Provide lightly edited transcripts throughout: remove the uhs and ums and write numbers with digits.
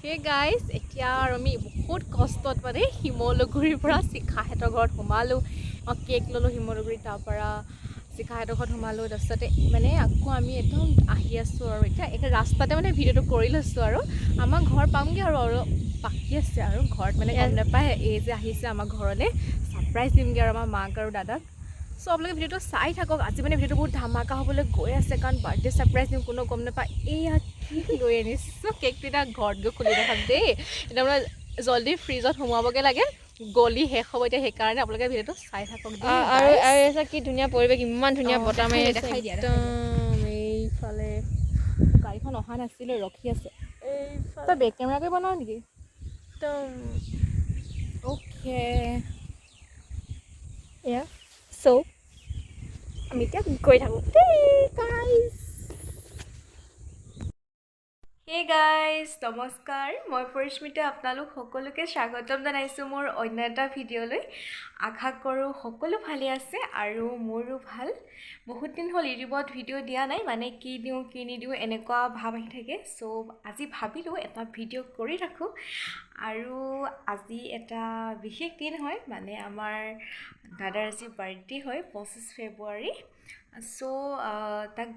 Hey guys এতিয়া আৰু আমি বহুত কষ্টত মানে শিমলুগুৰিৰ পৰা শিখাহঁতৰ ঘৰত সোমালোঁ। কেক ল'লোঁ শিমলুগুৰিত, তাৰপৰা শিখাহঁতৰ ঘৰত সোমালোঁ। তাৰপিছতে মানে আকৌ আমি একদম আহি আছোঁ আৰু এতিয়া ৰাস্তাতে মানে ভিডিঅ'টো কৰি লৈছোঁ আৰু আমাৰ ঘৰ পামগৈ আৰু অলপ বাকী আছে আৰু ঘৰত মানে গম নাপায় এই যে আহিছে আমাৰ ঘৰলৈ ছাৰপ্ৰাইজ দিমগৈ আৰু আমাৰ মাক আৰু দাদাক। চ' আপোনালোকে ভিডিঅ'টো চাই থাকক। আজি মানে ভিডিঅ'টো বহুত ধামাকা হ'বলৈ গৈ আছে কাৰণ বাৰ্থডে ছাৰপ্ৰাইজ দিম, কোনো গম নাপায়। এয়া কি লৈ আনিছোঁ, কেকটো এতিয়া ঘৰত গৈ খুলি দেখাম দেই। এতিয়া মানে জল্দি ফ্ৰিজত সোমোৱাবগৈ লাগে, গলি শেষ হ'ব এতিয়া, সেইকাৰণে আপোনালোকে ভিডিঅ'টো চাই থাকক দেই। আৰু কি ধুনীয়া পৰিৱেশ, ইমান ধুনীয়া বতাহ মাৰি আছে একদম এইফালে। গাড়ীখন অহা নাছিলে, ৰখি আছে। তই বেক কেমেৰাকৈ বনাৱ নেকি? একদম অ'কে এয়া চ' আমি এতিয়া গৈ থাকোঁ গাইজ। হে গাইজ, নমস্কাৰ। মই পৰিস্মিতা, আপোনালোক সকলোকে স্বাগতম জনাইছোঁ মোৰ অন্য এটা ভিডিঅ'লৈ। আশা কৰোঁ সকলো ভালে আছে আৰু মোৰো ভাল। বহুত দিন হ'ল ইউটিউবত ভিডিঅ' দিয়া নাই, মানে কি দিওঁ কি নিদিওঁ এনেকুৱা ভাৱ আহি থাকে। চ' আজি ভাবিলোঁ এটা ভিডিঅ' কৰি ৰাখোঁ। আৰু আজি এটা বিশেষ দিন হয়, মানে আমাৰ দাদাৰ আজি বাৰ্থডে হয় 25 ফেব্ৰুৱাৰী। চ' তাক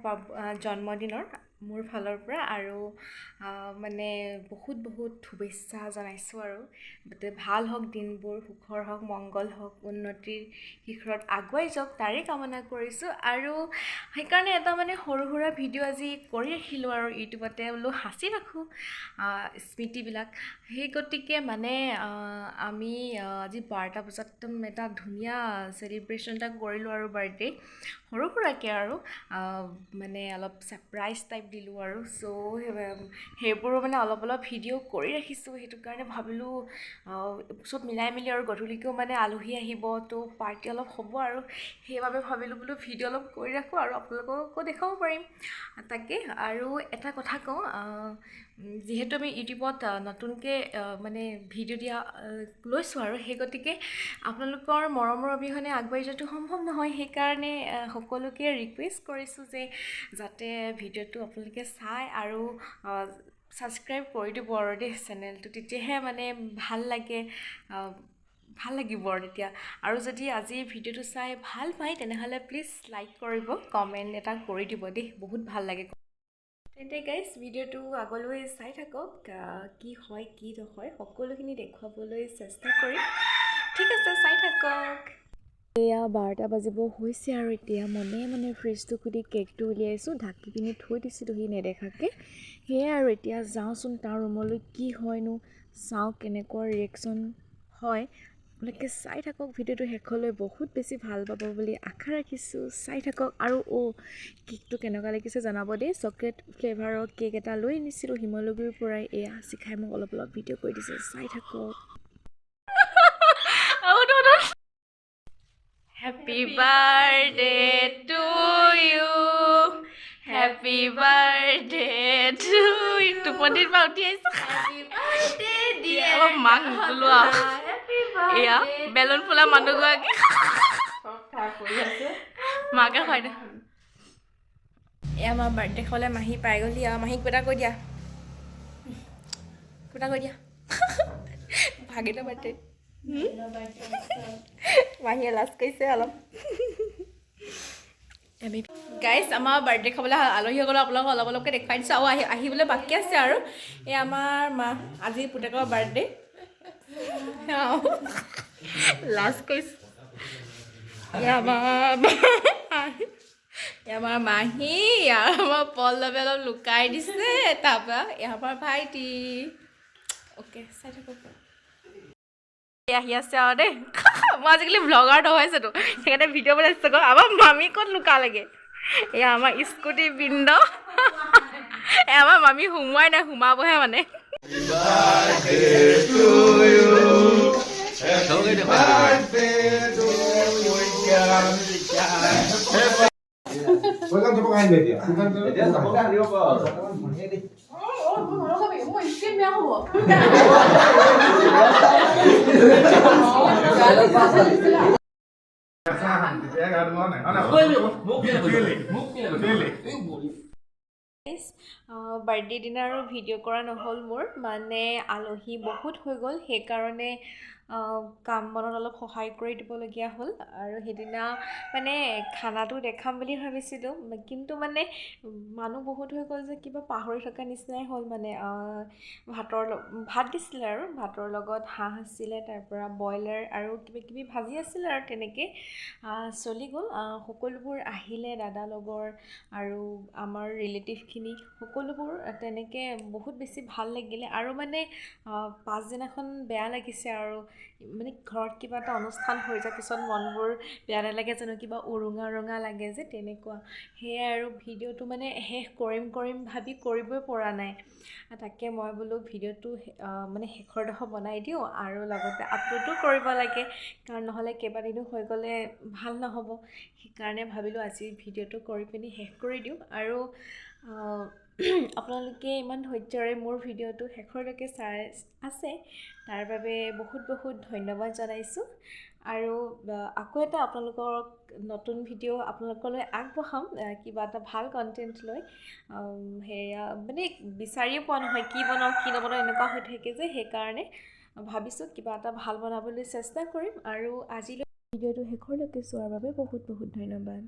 জন্মদিনৰ মোৰ ফালৰ পৰা আৰু মানে বহুত শুভেচ্ছা জনাইছোঁ আৰু যাতে ভাল হওক দিনবোৰ, সুখৰ হওক, মংগল হওক, উন্নতিৰ শিখৰত আগুৱাই যাওক তাৰে কামনা কৰিছোঁ। আৰু সেইকাৰণে এটা মানে সৰু সুৰা ভিডিঅ' আজি কৰি ৰাখিলোঁ আৰু ইউটিউবতে বোলো সাঁচি ৰাখোঁ স্মৃতিবিলাক। সেই গতিকে মানে আমি আজি 12টা বজাত একদম এটা ধুনীয়া চেলিব্ৰেশ্যন এটা কৰিলোঁ আৰু বাৰ্থডে সৰু সুৰাকৈ আৰু মানে অলপ ছাৰপ্ৰাইজ টাইপ দিলোঁ আৰু। চ' সেইবোৰো মানে অলপ ভিডিঅ' কৰি ৰাখিছোঁ। সেইটো কাৰণে ভাবিলোঁ চব মিলাই মেলি আৰু গধূলিকৈও মানে আলহী আহিব, তো পাৰ্টি অলপ হ'ব আৰু সেইবাবে ভাবিলোঁ বোলো ভিডিঅ' অলপ কৰি ৰাখোঁ আৰু আপোনালোককো দেখাব পাৰিম তাকে। আৰু এটা কথা কওঁ, যিহেতু আমি ইউটিউবত নতুনকৈ মানে ভিডিঅ' দিয়া লৈছোঁ আৰু সেই গতিকে আপোনালোকৰ মৰমৰ অবিহনে আগবাঢ়ি যোৱাটো সম্ভৱ নহয়। সেইকাৰণে সকলোকে ৰিকুৱেষ্ট কৰিছোঁ যে যাতে ভিডিঅ'টো আপোনালোকে চাই আৰু ছাবস্ক্ৰাইব কৰি দিব আৰু দেই চেনেলটো, তেতিয়াহে মানে ভাল লাগিব আৰু তেতিয়া। আৰু যদি আজি ভিডিঅ'টো চাই ভাল পায় তেনেহ'লে প্লিজ লাইক কৰিব, কমেণ্ট এটা কৰি দিব দেই, বহুত ভাল লাগে। তেন্তে গাইজ ভিডিঅ'টো আগলৈ চাই থাকক, কি হয় কি নহয় সকলোখিনি দেখুৱাবলৈ চেষ্টা কৰিম। ঠিক আছে, চাই থাকক। এয়া 12টা বাজিব হৈছে আৰু এতিয়া মনে ফ্ৰিজটো খুলি কেকটো উলিয়াইছোঁ, ঢাকি পিনি থৈ দিছিলোঁ সি নেদেখাকৈ। সেয়াই আৰু এতিয়া যাওঁচোন তাৰ ৰুমলৈ, কি হয়নো চাওঁ, কেনেকুৱা ৰিয়েকশ্যন হয়। আপোনালোকে চাই থাকক ভিডিঅ'টো শেষলৈ, বহুত বেছি ভাল পাব বুলি আশা ৰাখিছোঁ। চাই থাকক। আৰু কেকটো কেনেকুৱা লাগিছে জনাব দেই। চকলেট ফ্লেভাৰৰ কেক এটা লৈ আনিছিলোঁ শিমলুগুৰিৰ পৰাই, এয়া শিখাই মোক অলপ ভিডিঅ' কৰি দিছে, চাই থাকক। Happy birthday to you, happy birthday to you. টোপনিত পৰা উঠি আহিছোঁ। মাক নুকুলো আৰু এয়া বেলুন ফুলা মানুহগৰাকী মাকে খুৱাই দে। এয়া আমাৰ বাৰ্থডে খাবলৈ মাহী পাই গ'লি আৰু। মাহীক কিবা কৈ দিয়া, ভাগিনৰ বাৰ্থডে। মাহীয়ে লাজ কৰিছে অলপ। গাইজ আমাৰ বাৰ্থডে খাবলৈ আলহীসকলক আপোনালোকক অলপকৈ দেখুৱাই দিছোঁ, আৰু আহিবলৈ বাকী আছে আৰু। এই আমাৰ মা, আজি পুতেকৰ বাৰ্থডে, লাজ কৰিছোঁ। আমাৰ মাহী আৰু আমাৰ পল্লৱে অলপ লুকাই দিছে, তাৰপৰা আমাৰ ভাইটি। অ'কে, চাই থাকক। আহি আছে আৰু দেই। মই আজিকালি ব্লগাৰ নহৈছেতো, সেইকাৰণে ভিডিঅ' বনাইছোঁ। আমাৰ মামী ক'ত লুকালেগে। এয়া আমাৰ স্কুটি বৃন্দ, আমাৰ মামী সোমোৱাই নাই, সোমাবহে মানে। বাৰ্থডে দিনা আৰু ভিডিঅ' কৰা নহ'ল মোৰ, মানে আলহী বহুত হৈ গ'ল, সেইকাৰণে কাম বনত অলপ সহায় কৰি দিবলগীয়া হ'ল। আৰু সেইদিনা মানে খানাটো দেখাম বুলি ভাবিছিলোঁ, কিন্তু মানে মানুহ বহুত হৈ গ'ল যে কিবা পাহৰি থকা নিচিনাই হ'ল। মানে ভাত দিছিলে আৰু ভাতৰ লগত হাঁহ আছিলে, তাৰপৰা ব্ৰইলাৰ আৰু কিবাকিবি ভাজি আছিলে আৰু তেনেকৈ চলি গ'ল। সকলোবোৰ আহিলে, দাদা লগৰ আৰু আমাৰ ৰিলেটিভখিনি সকলোবোৰ তেনেকৈ বহুত বেছি ভাল লাগিলে। আৰু মানে পাছদিনাখন বেয়া লাগিছে আৰু মানে ঘৰত কিবা এটা অনুষ্ঠান হৈ যোৱাৰ পিছত মনবোৰ বেয়া নালাগে জানো, কিবা উৰুঙা উৰুঙা লাগে যে তেনেকুৱা। সেয়াই আৰু ভিডিঅ'টো মানে শেষ কৰিম ভাবি কৰিবই পৰা নাই। তাকে মই বোলো ভিডিঅ'টো মানে শেষৰডোখৰ বনাই দিওঁ আৰু লগতে আপলোডো কৰিব লাগে, কাৰণ নহ'লে কেইবাদিনো হৈ গ'লে ভাল নহ'ব। সেইকাৰণে ভাবিলোঁ আজি ভিডিঅ'টো কৰি পিনি শেষ কৰি দিওঁ। আৰু আপোনালোকে ইমান ধৈৰ্য্যৰে মোৰ ভিডিঅ'টো শেষৰলৈকে চাই আছে, তাৰ বাবে বহুত বহুত ধন্যবাদ জনাইছোঁ। আৰু আকৌ এটা আপোনালোকক নতুন ভিডিঅ' আপোনালোকলৈ আগবঢ়াম, কিবা এটা ভাল কণ্টেণ্ট লৈ। সেয়া মানে বিচাৰিয়ে পোৱা নহয়, কি বনাওঁ কি নবনাওঁ এনেকুৱা হৈ থাকে যে, সেইকাৰণে ভাবিছোঁ কিবা এটা ভাল বনাবলৈ চেষ্টা কৰিম। আৰু আজিলৈ ভিডিঅ'টো শেষৰলৈকে চোৱাৰ বাবে বহুত বহুত ধন্যবাদ।